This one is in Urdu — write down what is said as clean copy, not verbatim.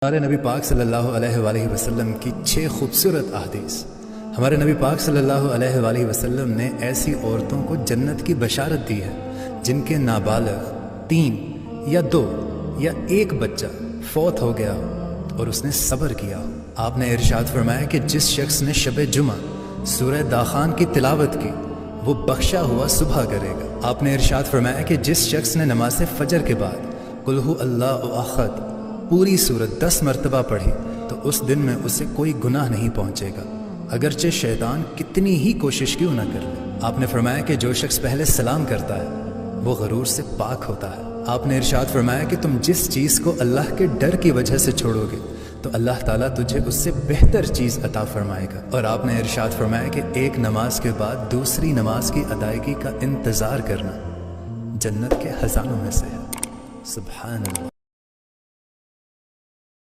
ہمارے نبی پاک صلی اللہ علیہ وآلہ وسلم کی 6 خوبصورت احادیث۔ ہمارے نبی پاک صلی اللہ علیہ وآلہ وسلم نے ایسی عورتوں کو جنت کی بشارت دی ہے جن کے نابالغ 3 یا 2 یا 1 بچہ فوت ہو گیا ہو اور اس نے صبر کیا ہو۔ آپ نے ارشاد فرمایا کہ جس شخص نے شب جمعہ سورہ داخان کی تلاوت کی وہ بخشا ہوا صبح کرے گا۔ آپ نے ارشاد فرمایا کہ جس شخص نے نماز فجر کے بعد قل هو اللہ احد پوری سورت 10 مرتبہ پڑھی تو اس دن میں اسے کوئی گناہ نہیں پہنچے گا، اگرچہ شیطان کتنی ہی کوشش کیوں نہ کر لے۔ آپ نے فرمایا کہ جو شخص پہلے سلام کرتا ہے وہ غرور سے پاک ہوتا ہے۔ آپ نے ارشاد فرمایا کہ تم جس چیز کو اللہ کے ڈر کی وجہ سے چھوڑو گے تو اللہ تعالیٰ تجھے اس سے بہتر چیز عطا فرمائے گا۔ اور آپ نے ارشاد فرمایا کہ ایک نماز کے بعد دوسری نماز کی ادائیگی کا انتظار کرنا جنت کے خزانوں میں سے ہے۔ سبحان اللہ۔